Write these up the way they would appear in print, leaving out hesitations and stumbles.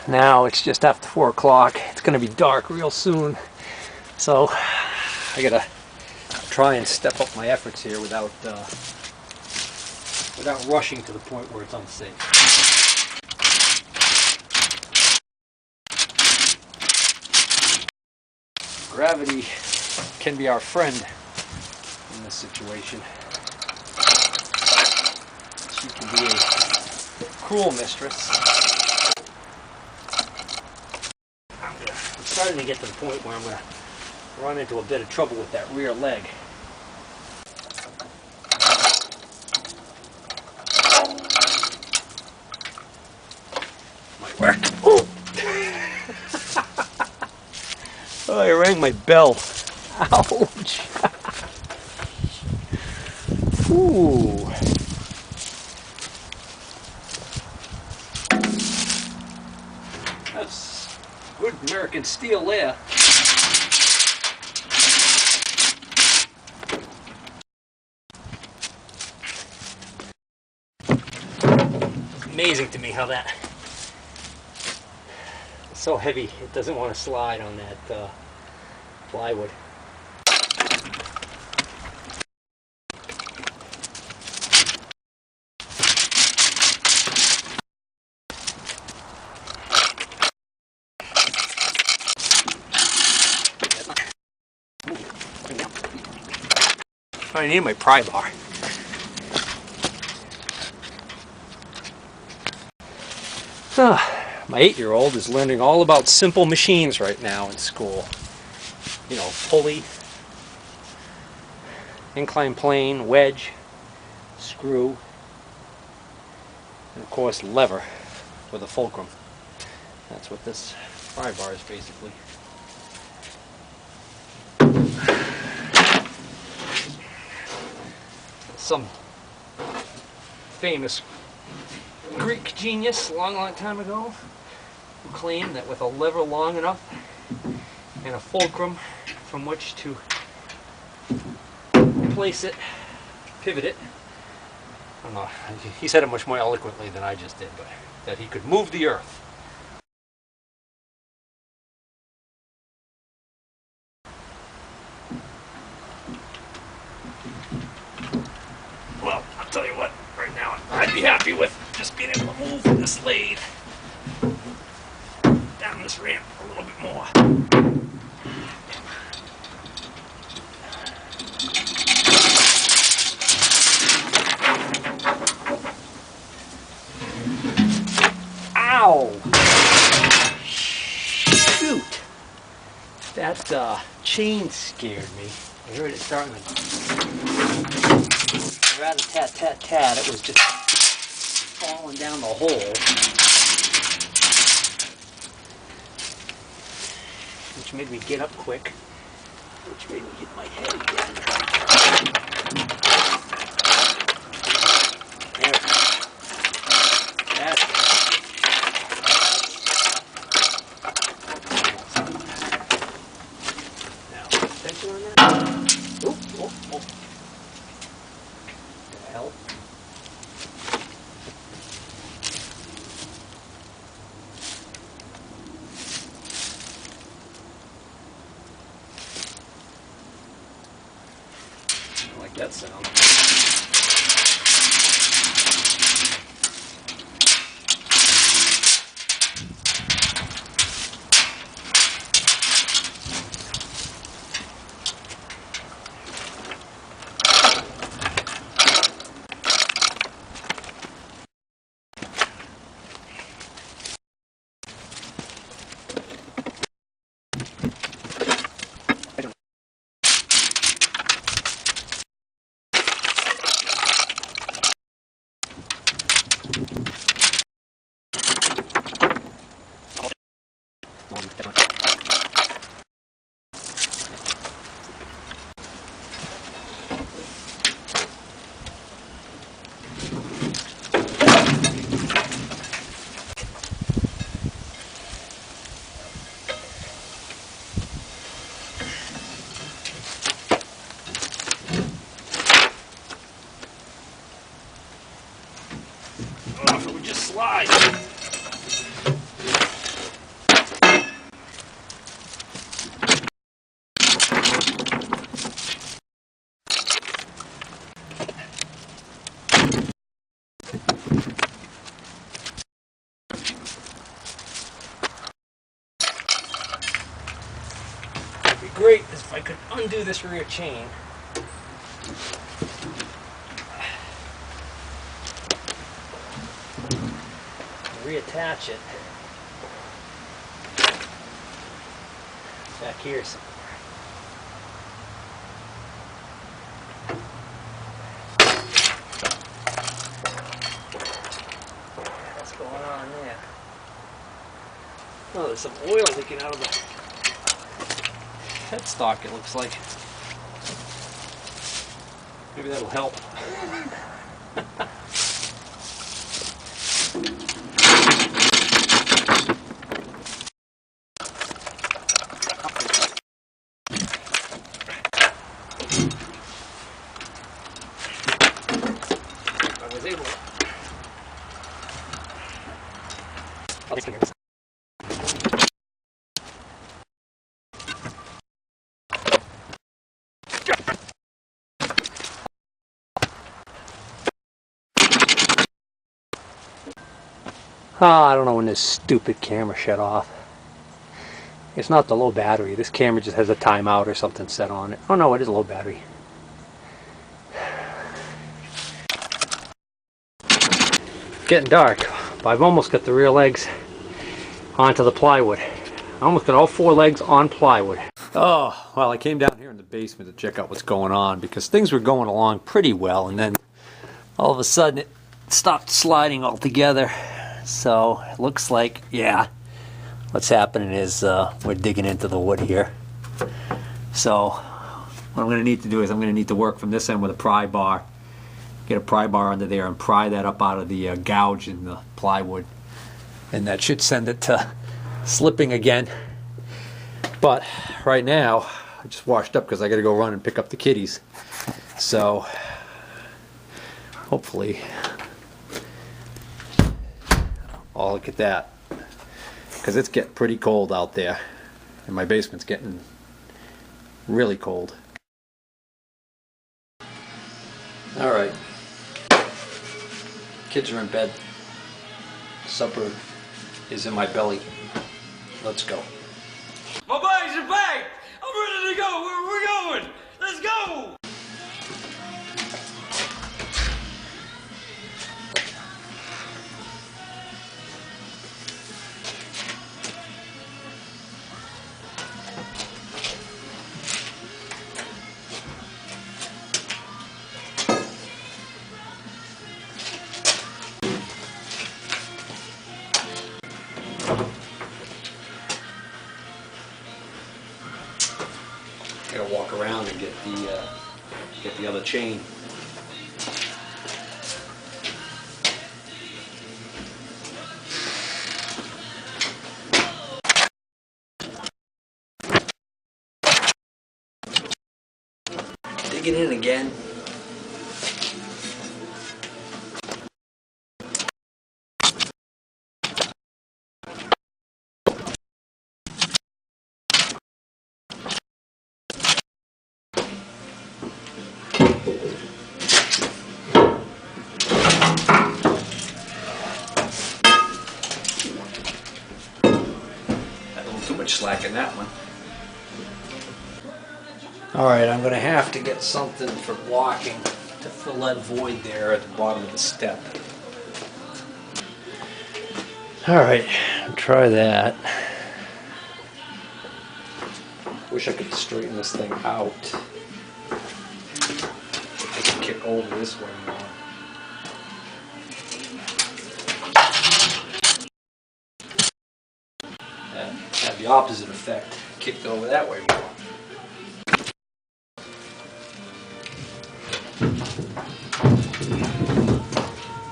Now it's just after 4 o'clock. It's going to be dark real soon. So I gotta try and step up my efforts here without rushing to the point where it's unsafe. Gravity can be our friend in this situation. She can be a cruel mistress. I'm starting to get to the point where I'm going to run into a bit of trouble with that rear leg. Might work. Oh! Oh, I rang my bell. Ouch! Ooh. That's good American steel there. Amazing to me how that is so heavy it doesn't want to slide on that plywood. I need my pry bar. My 8-year-old is learning all about simple machines right now in school. You know, pulley, incline plane, wedge, screw, and of course lever with a fulcrum. That's what this pry bar is basically. Some famous Greek genius a long time ago who claimed that with a lever long enough and a fulcrum from which to place it, pivot it, I don't know, he said it much more eloquently than I just did, but that he could move the earth. Well, I'll tell you what, right now I'd be happy with just being able to move this lathe down this ramp a little bit more. Ow! Shoot! That chain scared me. I heard it starting to rat-a-tat-tat-tat. It was just falling down the hole, which made me get up quick, which made me hit my head again. There we go. That's it. Now, tension on that. Oop, oh, oh. The hell? I like that sound. Oh, if it would just slide. undo this rear chain. Reattach it back here somewhere. What's going on there? Oh, there's some oil leaking out of the headstock, it looks like. Maybe that'll help. I was able to. Oh, I don't know when this stupid camera shut off. It's not the low battery. This camera just has a timeout or something set on it. Oh no, it is a low battery. Getting dark, but I've almost got the rear legs onto the plywood. I almost got all 4 legs on plywood. Oh, well, I came down here in the basement to check out what's going on because things were going along pretty well, and then all of a sudden it stopped sliding altogether. So it looks like, yeah, what's happening is we're digging into the wood here. So what I'm going to need to do is I'm going to need to work from this end with a pry bar. Get a pry bar under there and pry that up out of the gouge in the plywood. And that should send it to slipping again. But right now, I just washed up because I got to go run and pick up the kitties. So hopefully I'll look at that, because it's getting pretty cold out there and my basement's getting really cold. Alright, kids are in bed, supper is in my belly. Let's go. My bags are packed! I'm ready to go! Where are we going? Let's go! Gotta walk around and get the other chain. Digging in again. Too much slack in that one. Alright, I'm going to have to get something for blocking to fill that void there at the bottom of the step. Alright, try that. Wish I could straighten this thing out. I can kick over this way more. Have the opposite effect, kicked over that way more.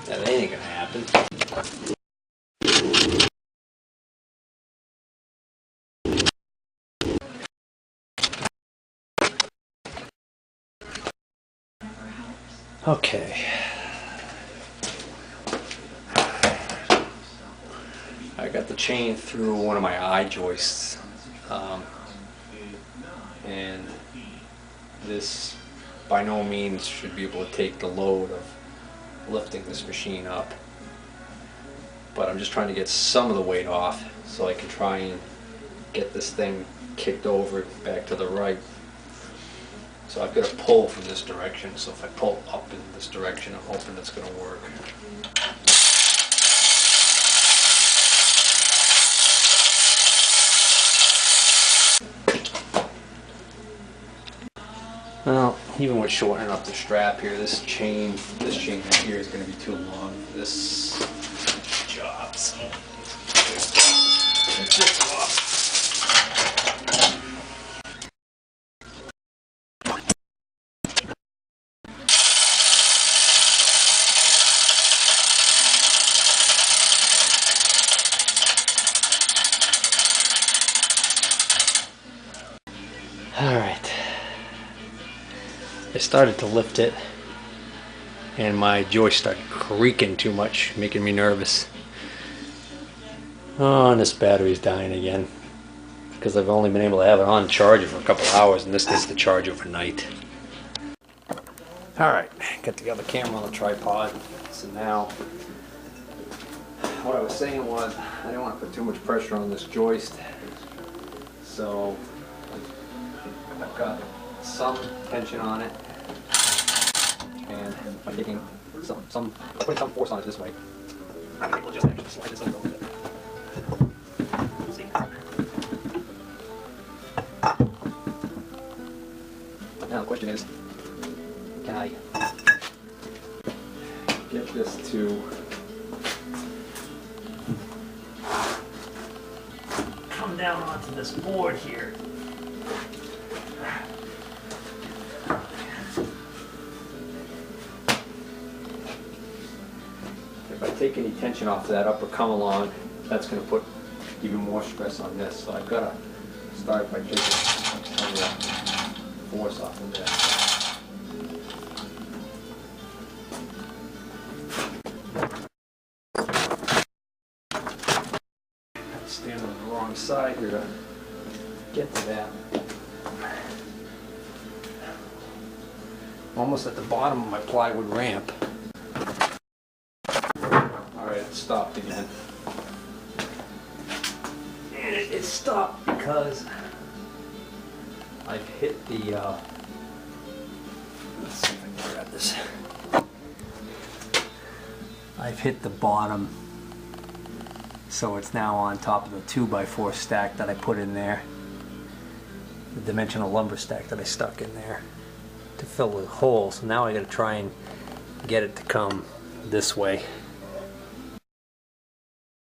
That ain't gonna happen. Okay. I got the chain through one of my eye joists, and this by no means should be able to take the load of lifting this machine up, but I'm just trying to get some of the weight off so I can try and get this thing kicked over back to the right. So I've got to pull from this direction, so if I pull up in this direction, I'm hoping it's going to work. Well, even with shortening up the strap here, this chain right here is going to be too long for this job. So let's just go up. All right. I started to lift it and my joist started creaking too much, making me nervous. Oh, and this battery's dying again because I've only been able to have it on charger for a couple hours, and this is the charge overnight. Alright, got the other camera on the tripod. So now, what I was saying was I didn't want to put too much pressure on this joist. So I've got some tension on it, and by taking putting some force on it this way, I'm able to just actually slide this a little bit. See? Now the question is, can I get this to come down onto this board here? If I take any tension off that upper come along, that's going to put even more stress on this. So I've got to start by taking some of that force off of this. Stand on the wrong side here to get to that. I'm almost at the bottom of my plywood ramp. Alright, it stopped again. And it stopped because I've hit the, let's see if I can grab this. I've hit the bottom, so it's now on top of the 2x4 stack that I put in there. The dimensional lumber stack that I stuck in there to fill the hole. So now I gotta try and get it to come this way.